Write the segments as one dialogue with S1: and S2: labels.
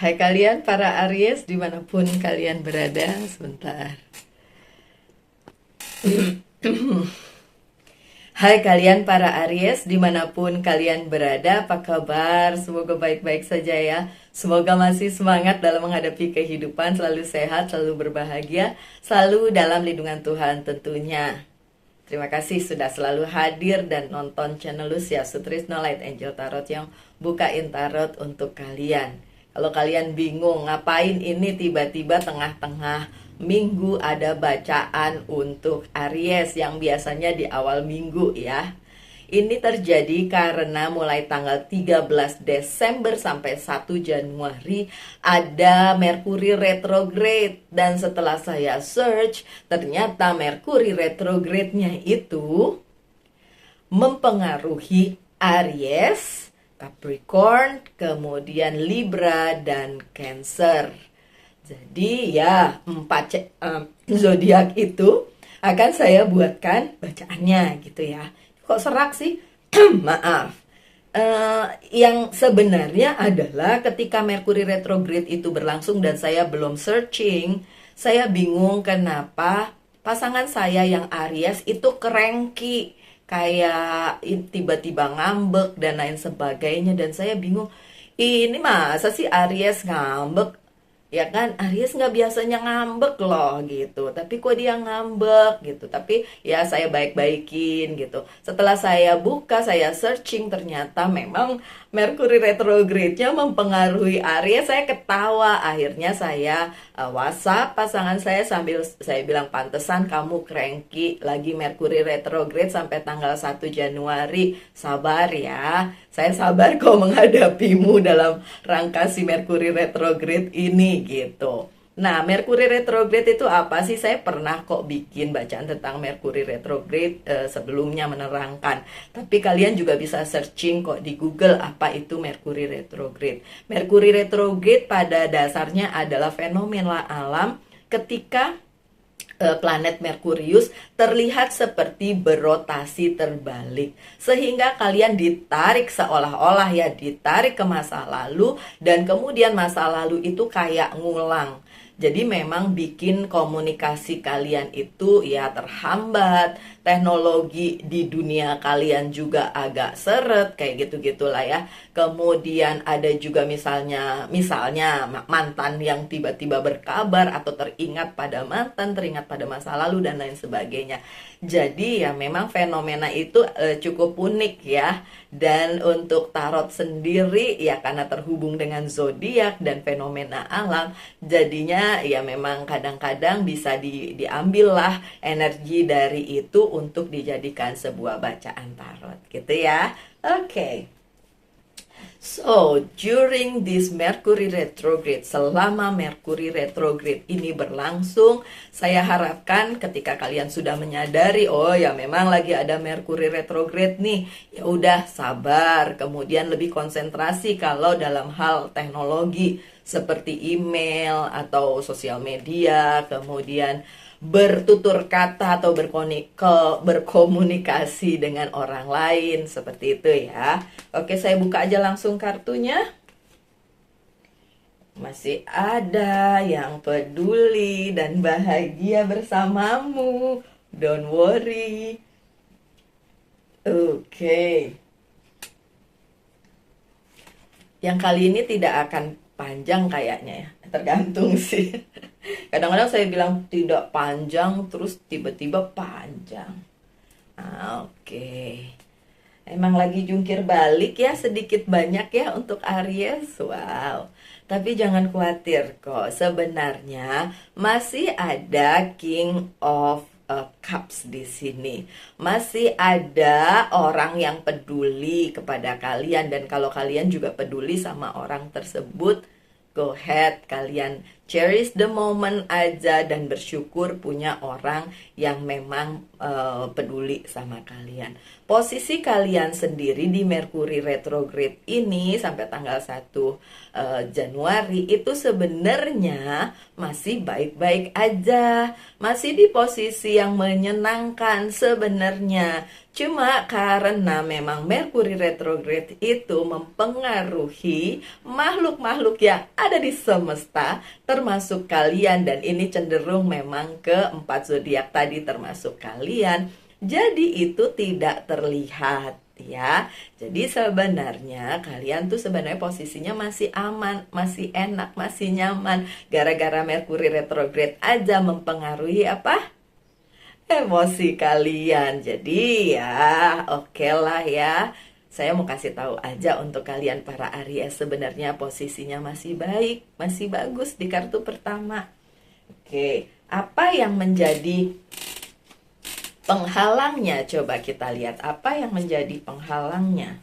S1: Hai kalian para Aries dimanapun kalian berada. Sebentar. Hai kalian para Aries dimanapun kalian berada. Apa kabar? Semoga baik-baik saja ya. Semoga masih semangat dalam menghadapi kehidupan. Selalu sehat, selalu berbahagia, selalu dalam lindungan Tuhan tentunya. Terima kasih sudah selalu hadir dan nonton channel Lucia Sutrisno Light Angel Tarot yang bukain tarot untuk kalian. Kalau kalian bingung ngapain ini tiba-tiba tengah-tengah minggu ada bacaan untuk Aries yang biasanya di awal minggu ya. Ini terjadi karena mulai tanggal 13 Desember sampai 1 Januari ada Merkuri retrograde. Dan setelah saya search, ternyata Merkuri retrograde-nya itu mempengaruhi Aries, Capricorn, kemudian Libra, dan Cancer. Jadi ya 4 zodiak itu akan saya buatkan bacaannya gitu ya. Kok serak sih? Maaf. Yang sebenarnya adalah ketika Merkuri retrograde itu berlangsung dan saya belum searching, saya bingung kenapa pasangan saya yang Aries itu cranky, kayak tiba-tiba ngambek dan lain sebagainya. Dan saya bingung, ini masa sih Aries ngambek? Ya kan, Aries nggak biasanya ngambek loh gitu, tapi kok dia ngambek gitu. Tapi ya saya baik-baikin gitu. Setelah saya buka, saya searching, ternyata memang Merkuri retrograde-nya mempengaruhi Aries. Saya ketawa, akhirnya saya WhatsApp pasangan saya sambil saya bilang, pantesan kamu cranky, lagi Merkuri retrograde sampai tanggal 1 Januari. Sabar ya, saya sabar kok menghadapimu dalam rangka si Merkuri retrograde ini gitu. Nah, Merkuri retrograde itu apa sih? Saya pernah kok bikin bacaan tentang Merkuri retrograde sebelumnya menerangkan. Tapi kalian juga bisa searching kok di Google apa itu Merkuri retrograde. Merkuri retrograde pada dasarnya adalah fenomena alam ketika planet Merkurius terlihat seperti berotasi terbalik, sehingga kalian ditarik seolah-olah ya, ditarik ke masa lalu, dan kemudian masa lalu itu kayak ngulang. Jadi memang bikin komunikasi kalian itu ya terhambat, teknologi di dunia kalian juga agak seret, kayak gitu-gitulah ya. Kemudian ada juga misalnya mantan yang tiba-tiba berkabar atau teringat pada mantan, teringat pada masa lalu dan lain sebagainya. Jadi ya memang fenomena itu cukup unik ya. Dan untuk tarot sendiri ya karena terhubung dengan zodiak dan fenomena alam, jadinya ya memang kadang-kadang bisa diambil lah energi dari itu untuk dijadikan sebuah bacaan tarot gitu ya. Oke. So, during this Mercury retrograde, selama Mercury retrograde ini berlangsung, saya harapkan ketika kalian sudah menyadari, oh ya memang lagi ada Mercury retrograde nih, ya udah sabar, kemudian lebih konsentrasi kalau dalam hal teknologi seperti email atau sosial media, kemudian bertutur kata atau berkomunikasi dengan orang lain, seperti itu ya. Oke, saya buka aja langsung kartunya. Masih ada yang peduli dan bahagia bersamamu. Don't worry. Oke. Yang kali ini tidak akan panjang kayaknya ya, tergantung sih. Kadang-kadang saya bilang tidak panjang, terus tiba-tiba panjang. Oke. Emang lagi jungkir balik ya, sedikit banyak ya untuk Aries. Wow. Tapi jangan khawatir kok, sebenarnya masih ada King of Cups di sini. Masih ada orang yang peduli kepada kalian, dan kalau kalian juga peduli sama orang tersebut, go ahead, kalian cherish the moment aja dan bersyukur punya orang yang memang peduli sama kalian. Posisi kalian sendiri di Merkuri retrograde ini sampai tanggal 1 Januari itu sebenarnya masih baik-baik aja. Masih di posisi yang menyenangkan sebenarnya. Cuma karena memang Merkuri retrograde itu mempengaruhi makhluk-makhluk yang ada di semesta, termasuk kalian, dan ini cenderung memang ke 4 zodiak tadi termasuk kalian. Jadi itu tidak terlihat ya. Jadi sebenarnya kalian tuh sebenarnya posisinya masih aman, masih enak, masih nyaman. Gara-gara Merkuri retrograde aja mempengaruhi apa? Emosi kalian. Jadi ya, oke lah ya. Saya mau kasih tahu aja untuk kalian para Aries, sebenarnya posisinya masih baik, masih bagus di kartu pertama. Oke, apa yang menjadi penghalangnya? Coba kita lihat apa yang menjadi penghalangnya.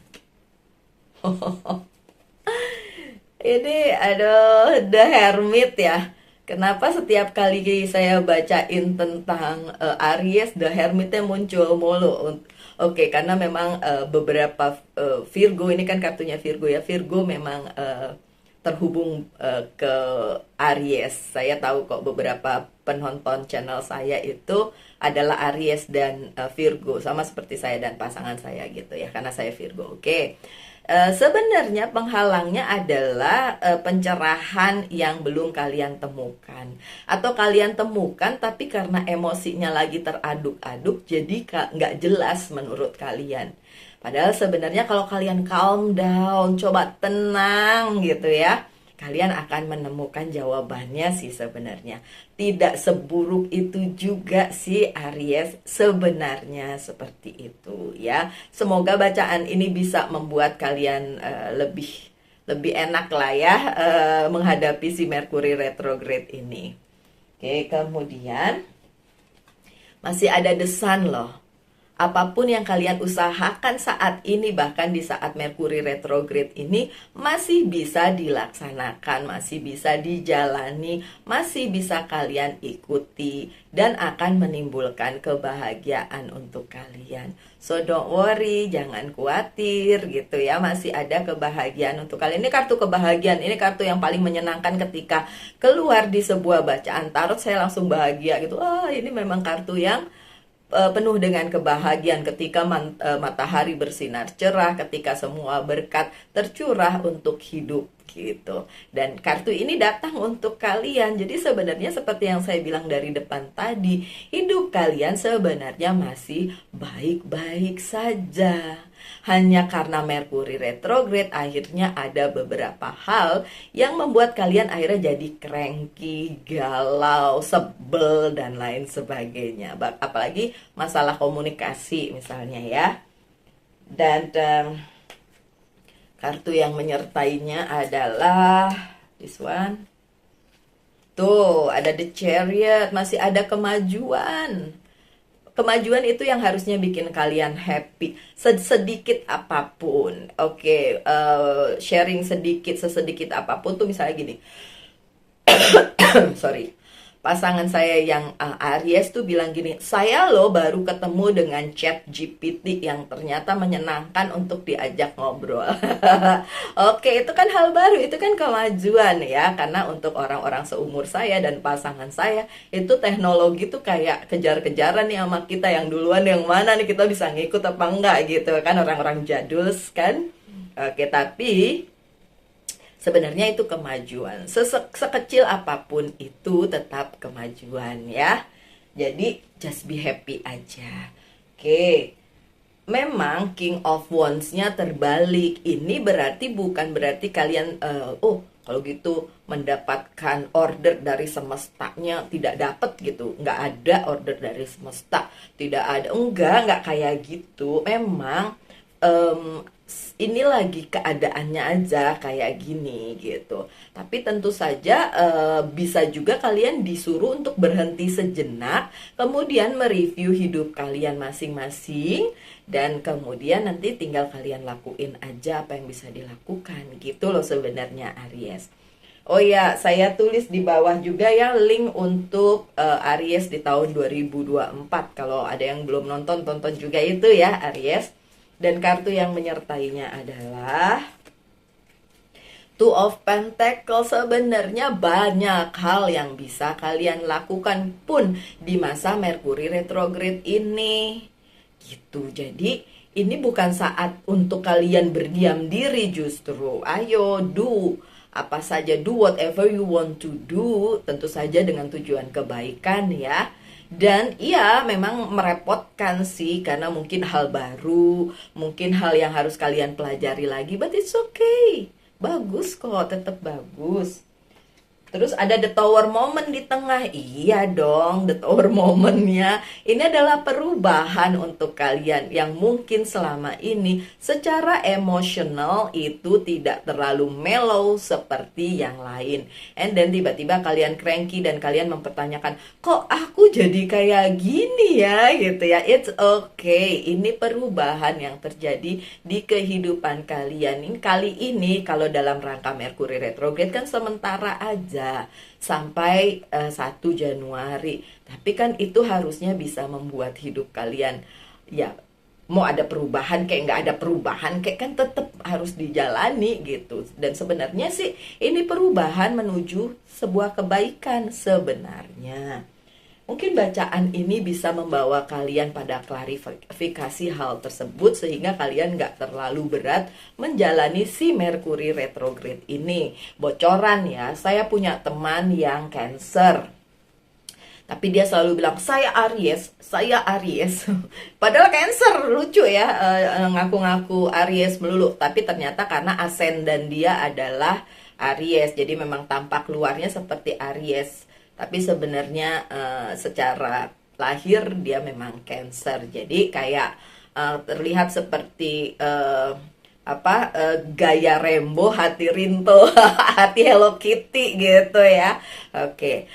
S1: Ini aduh, The Hermit ya. Kenapa setiap kali saya bacain tentang Aries, The Hermitnya muncul mulu? Oke, karena memang beberapa Virgo, ini kan kartunya Virgo ya. Virgo memang terhubung ke Aries. Saya tahu kok beberapa penonton channel saya itu adalah Aries dan Virgo, sama seperti saya dan pasangan saya gitu ya, karena saya Virgo. Oke. Sebenarnya penghalangnya adalah pencerahan yang belum kalian temukan, atau kalian temukan tapi karena emosinya lagi teraduk-aduk jadi nggak jelas menurut kalian. Padahal sebenarnya kalau kalian calm down, coba tenang gitu ya, kalian akan menemukan jawabannya sih sebenarnya. Tidak seburuk itu juga sih Aries, sebenarnya seperti itu ya. Semoga bacaan ini bisa membuat kalian lebih enak lah ya menghadapi si Merkuri retrograde ini. Oke, kemudian masih ada The Sun loh. Apapun yang kalian usahakan saat ini, bahkan di saat Merkuri retrograde ini, masih bisa dilaksanakan, masih bisa dijalani, masih bisa kalian ikuti, dan akan menimbulkan kebahagiaan untuk kalian. So don't worry, jangan khawatir gitu ya, masih ada kebahagiaan untuk kalian. Ini kartu kebahagiaan, ini kartu yang paling menyenangkan ketika keluar di sebuah bacaan tarot, saya langsung bahagia gitu. Ini memang kartu yang penuh dengan kebahagiaan ketika matahari bersinar cerah, ketika semua berkat tercurah untuk hidup gitu. Dan kartu ini datang untuk kalian. Jadi sebenarnya seperti yang saya bilang dari depan tadi, hidup kalian sebenarnya masih baik-baik saja. Hanya karena Merkuri retrograde akhirnya ada beberapa hal yang membuat kalian akhirnya jadi cranky, galau, sebel, dan lain sebagainya. Apalagi masalah komunikasi misalnya ya. Dan kartu yang menyertainya adalah this one. Tuh, ada The Chariot, masih ada kemajuan. Kemajuan itu yang harusnya bikin kalian happy, sedikit apapun. Oke, sharing sesedikit apapun tuh misalnya gini. Sorry. Pasangan saya yang Aries tuh bilang gini, saya loh baru ketemu dengan chat GPT yang ternyata menyenangkan untuk diajak ngobrol. Oke, itu kan hal baru, itu kan kemajuan ya. Karena untuk orang-orang seumur saya dan pasangan saya, itu teknologi tuh kayak kejar-kejaran nih sama kita, yang duluan yang mana nih, kita bisa ngikut apa enggak gitu kan, orang-orang jadul kan. Oke, tapi sebenarnya itu kemajuan. Sekecil apapun itu tetap kemajuan ya. Jadi just be happy aja. Oke. Memang King of Wands-nya terbalik. Ini bukan berarti kalian kalau gitu mendapatkan order dari semestanya tidak dapat gitu. Nggak ada order dari semesta. Tidak ada. Enggak kayak gitu. Memang ini lagi keadaannya aja kayak gini gitu. Tapi tentu saja bisa juga kalian disuruh untuk berhenti sejenak, kemudian mereview hidup kalian masing-masing, dan kemudian nanti tinggal kalian lakuin aja apa yang bisa dilakukan gitu loh sebenarnya Aries. Oh ya, saya tulis di bawah juga ya link untuk Aries di tahun 2024. Kalau ada yang belum nonton, tonton juga itu ya Aries. Dan kartu yang menyertainya adalah Two of Pentacles. Sebenarnya banyak hal yang bisa kalian lakukan pun di masa Merkuri retrograde ini. gitu. Jadi ini bukan saat untuk kalian berdiam diri, justru ayo do apa saja, do whatever you want to do, tentu saja dengan tujuan kebaikan ya. Dan iya memang merepotkan sih, karena mungkin hal baru, mungkin hal yang harus kalian pelajari lagi, but it's okay. Bagus kok, tetap bagus. Terus ada the tower moment di tengah. Iya dong, the tower momentnya. Ini adalah perubahan untuk kalian yang mungkin selama ini secara emosional itu tidak terlalu mellow seperti yang lain. And then tiba-tiba kalian cranky dan kalian mempertanyakan, kok aku jadi kayak gini ya gitu ya. It's okay. Ini perubahan yang terjadi di kehidupan kalian. Kali ini kalau dalam rangka Mercury retrograde kan sementara aja sampai 1 Januari. Tapi kan itu harusnya bisa membuat hidup kalian, ya mau ada perubahan kayak nggak ada perubahan kayak kan tetap harus dijalani gitu. Dan sebenarnya sih ini perubahan menuju sebuah kebaikan sebenarnya. Mungkin bacaan ini bisa membawa kalian pada klarifikasi hal tersebut sehingga kalian nggak terlalu berat menjalani si Mercury retrograde ini. Bocoran ya, saya punya teman yang Cancer. Tapi dia selalu bilang, saya Aries, saya Aries. Padahal Cancer, lucu ya, ngaku-ngaku Aries melulu. Tapi ternyata karena ascendant dia adalah Aries, jadi memang tampak luarnya seperti Aries. Tapi sebenarnya secara lahir dia memang Cancer. Jadi kayak terlihat seperti gaya Rembo, hati Rinto, hati Hello Kitty gitu ya. Oke.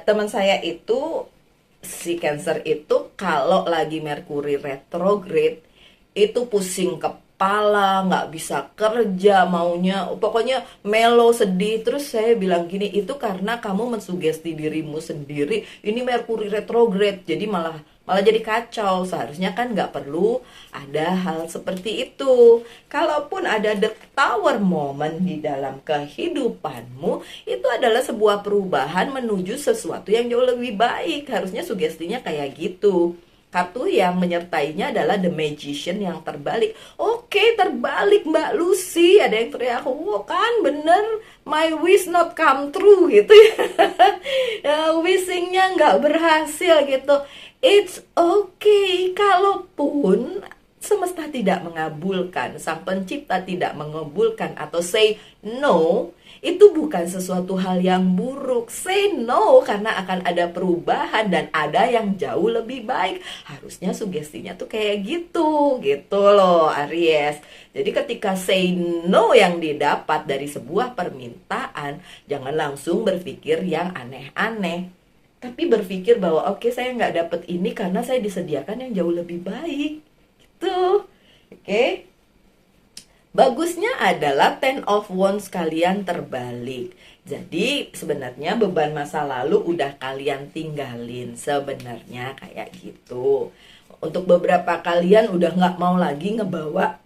S1: Teman saya itu, si Cancer itu kalau lagi Mercury retrograde itu pusing kepala, nggak bisa kerja, maunya pokoknya melo, sedih. Terus saya bilang gini, itu karena kamu mensugesti dirimu sendiri, ini Mercury retrograde, jadi malah jadi kacau. Seharusnya kan nggak perlu ada hal seperti itu. Kalaupun ada the tower moment di dalam kehidupanmu, itu adalah sebuah perubahan menuju sesuatu yang jauh lebih baik. Harusnya sugestinya kayak gitu. Kartu yang menyertainya adalah The Magician yang terbalik. Oke, terbalik Mbak Lucy. Ada yang teriak, oh kan bener, my wish not come true gitu ya. Wishingnya nggak berhasil gitu. It's okay. Kalaupun semesta tidak mengabulkan, sang pencipta tidak mengabulkan atau say no, itu bukan sesuatu hal yang buruk. Say no karena akan ada perubahan dan ada yang jauh lebih baik. Harusnya sugestinya tuh kayak gitu loh Aries. Jadi ketika say no yang didapat dari sebuah permintaan, jangan langsung berpikir yang aneh-aneh, tapi berpikir bahwa oke, saya nggak dapet ini karena saya disediakan yang jauh lebih baik gitu. Oke. Bagusnya adalah Ten of Wands kalian terbalik. Jadi sebenarnya beban masa lalu udah kalian tinggalin sebenarnya kayak gitu. Untuk beberapa kalian udah nggak mau lagi ngebawa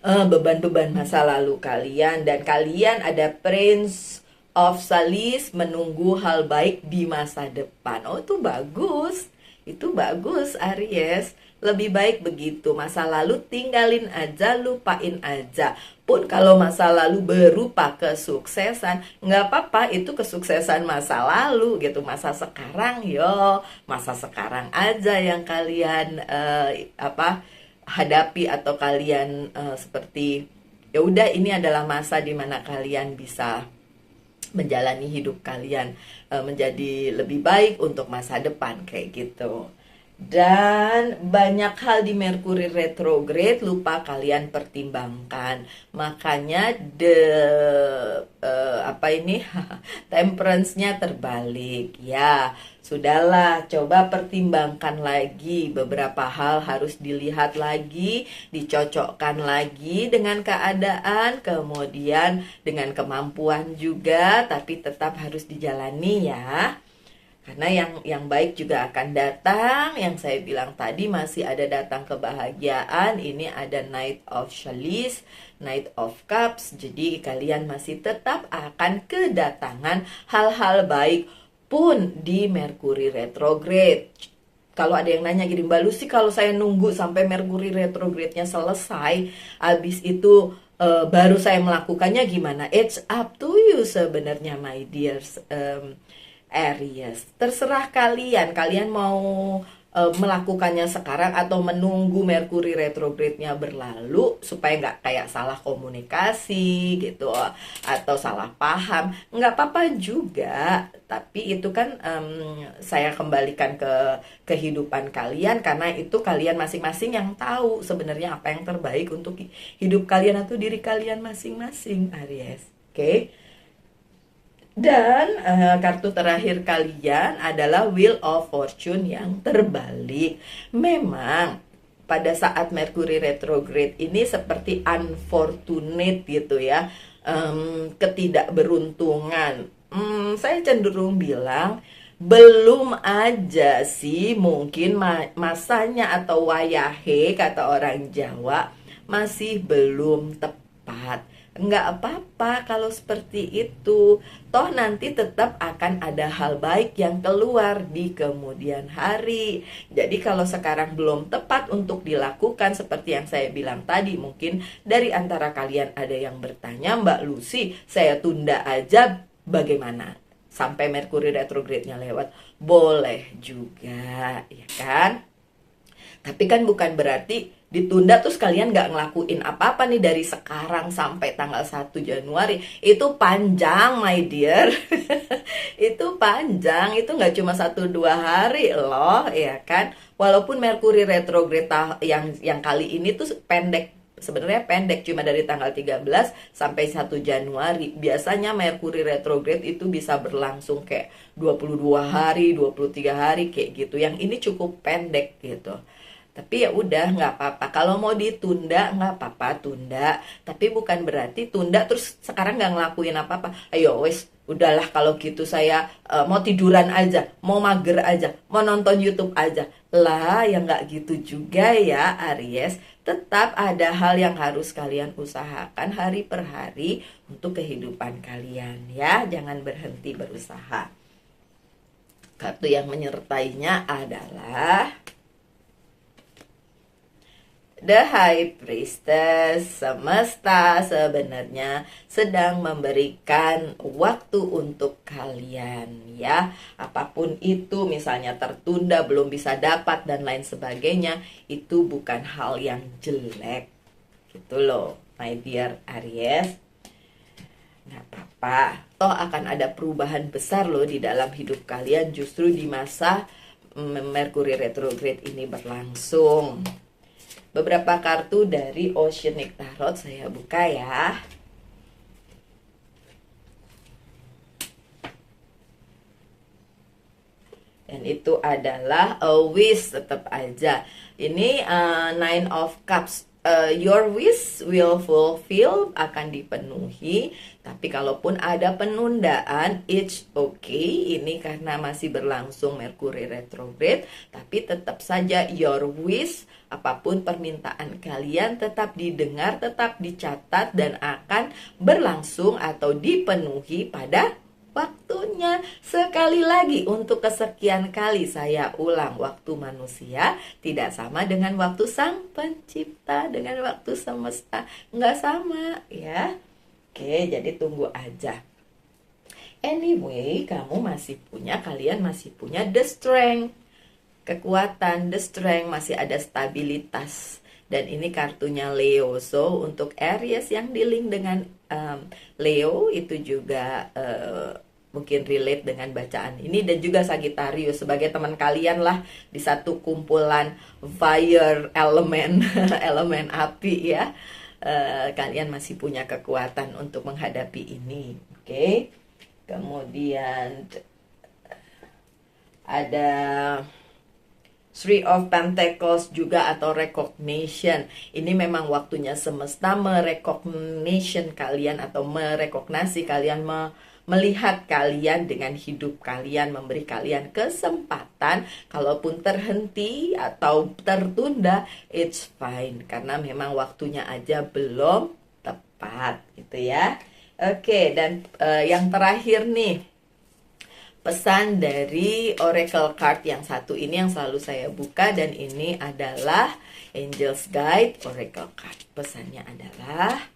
S1: beban-beban masa lalu kalian. Dan kalian ada Prince of Salis, menunggu hal baik di masa depan. Oh itu bagus. Itu bagus Aries. Lebih baik begitu. Masa lalu tinggalin aja, lupain aja. Pun kalau masa lalu berupa kesuksesan, nggak apa-apa, itu kesuksesan masa lalu gitu. Masa sekarang masa sekarang aja yang kalian hadapi atau kalian seperti ya udah, ini adalah masa dimana kalian bisa menjalani hidup kalian menjadi lebih baik untuk masa depan kayak gitu. Dan banyak hal di Mercury retrograde lupa kalian pertimbangkan. Makanya temperance-nya terbalik. Ya, sudahlah, coba pertimbangkan lagi. Beberapa hal harus dilihat lagi, dicocokkan lagi dengan keadaan, kemudian dengan kemampuan juga, tapi tetap harus dijalani ya. Karena yang baik juga akan datang. Yang saya bilang tadi masih ada datang kebahagiaan. Ini ada Knight of Chalice, Knight of Cups. Jadi kalian masih tetap akan kedatangan hal-hal baik pun di Mercury retrograde. kalau ada yang nanya gini, Mbak Lucy, kalau saya nunggu sampai Merkuri retrograde-nya selesai, habis itu baru saya melakukannya gimana? It's up to you sebenarnya, my dears. Aries. Terserah kalian, kalian mau melakukannya sekarang atau menunggu Merkuri retrograde-nya berlalu supaya nggak kayak salah komunikasi gitu atau salah paham, nggak apa-apa juga. Tapi itu kan saya kembalikan ke kehidupan kalian karena itu kalian masing-masing yang tahu sebenarnya apa yang terbaik untuk hidup kalian atau diri kalian masing-masing, Aries. Oke? Dan kartu terakhir kalian adalah Wheel of Fortune yang terbalik. Memang pada saat Mercury retrograde ini seperti unfortunate gitu ya, ketidakberuntungan. Saya cenderung bilang belum aja sih, mungkin masanya atau wayahe kata orang Jawa masih belum tepat. Enggak apa-apa kalau seperti itu. Toh nanti tetap akan ada hal baik yang keluar di kemudian hari. Jadi kalau sekarang belum tepat untuk dilakukan seperti yang saya bilang tadi, mungkin dari antara kalian ada yang bertanya, Mbak Lucy, saya tunda aja bagaimana? Sampai Merkuri retrograde-nya lewat. Boleh juga, ya kan? Tapi kan bukan berarti ditunda terus kalian nggak ngelakuin apa-apa nih dari sekarang sampai tanggal 1 Januari. Itu panjang, my dear. Itu panjang, itu nggak cuma 1-2 hari loh, ya kan? Walaupun Merkuri retrograde yang kali ini tuh sebenarnya pendek, cuma dari tanggal 13 sampai 1 Januari. Biasanya Merkuri retrograde itu bisa berlangsung kayak 22 hari, 23 hari kayak gitu. Yang ini cukup pendek gitu. Tapi ya udah, nggak apa-apa. Kalau mau ditunda nggak apa-apa, tunda. Tapi bukan berarti tunda terus sekarang nggak ngelakuin apa-apa. Ayo wes, udahlah kalau gitu saya mau tiduran aja, mau mager aja, mau nonton YouTube aja. Lah, ya nggak gitu juga ya, Aries. Tetap ada hal yang harus kalian usahakan hari per hari untuk kehidupan kalian ya. Jangan berhenti berusaha. Kartu yang menyertainya adalah The High Priestess. Semesta sebenarnya sedang memberikan waktu untuk kalian ya. Apapun itu, misalnya tertunda, belum bisa dapat dan lain sebagainya, itu bukan hal yang jelek gitu loh, my dear Aries. Nggak apa-apa, toh akan ada perubahan besar loh di dalam hidup kalian justru di masa Mercury retrograde ini berlangsung. Beberapa kartu dari Oceanic Tarot saya buka ya. Dan itu adalah a wish, tetap aja. Ini Nine of Cups. Your wish will fulfill, akan dipenuhi. Tapi kalaupun ada penundaan, it's okay. Ini karena masih berlangsung Mercury retrograde. Tapi tetap saja your wish, apapun permintaan kalian tetap didengar, tetap dicatat, dan akan berlangsung atau dipenuhi pada waktunya. Sekali lagi, untuk kesekian kali saya ulang, waktu manusia tidak sama dengan waktu sang pencipta, dengan waktu semesta nggak sama ya. Oke, jadi tunggu aja. Anyway, kalian masih punya the strength, kekuatan, the strength, masih ada stabilitas. Dan ini kartunya Leo. So untuk Aries yang dealing dengan Leo, itu juga mungkin relate dengan bacaan ini. Dan juga Sagittarius sebagai teman kalian lah di satu kumpulan fire element, elemen api ya. Kalian masih punya kekuatan untuk menghadapi ini. Oke. Kemudian ada Three of Pentacles juga, atau recognition. Ini memang waktunya semesta merecognition kalian atau merekognasi kalian, melihat kalian dengan hidup kalian, memberi kalian kesempatan. Kalaupun terhenti atau tertunda, it's fine, karena memang waktunya aja belum tepat gitu ya. Oke, dan yang terakhir nih, pesan dari Oracle Card yang satu ini yang selalu saya buka, dan ini adalah Angel's Guide Oracle Card. Pesannya adalah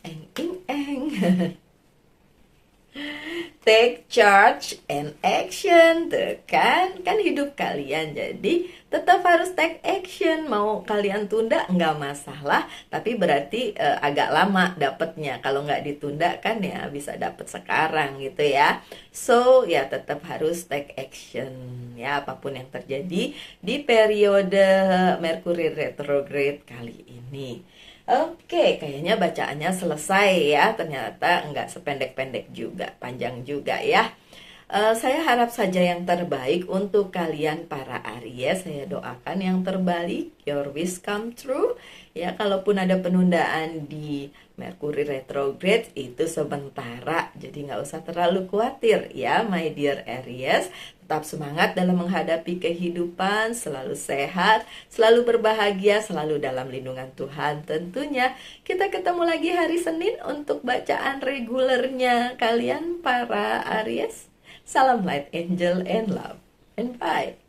S1: eng eng eng. Take charge and action. Tuh kan hidup kalian. Jadi tetap harus take action. Mau kalian tunda nggak masalah, tapi berarti agak lama dapatnya. Kalau nggak ditunda kan ya bisa dapat sekarang gitu ya. So ya tetap harus take action ya, apapun yang terjadi di periode Mercury retrograde kali ini. Oke, kayaknya bacaannya selesai ya. Ternyata nggak sependek-pendek juga, panjang juga ya. Saya harap saja yang terbaik untuk kalian para Aries. Saya doakan yang terbaik, your wish come true. Ya, kalaupun ada penundaan di Mercury retrograde itu sementara, jadi nggak usah terlalu khawatir ya, my dear Aries. Tetap semangat dalam menghadapi kehidupan, selalu sehat, selalu berbahagia, selalu dalam lindungan Tuhan tentunya. Kita ketemu lagi hari Senin untuk bacaan regulernya kalian para Aries. Salam light, angel, and love. And bye.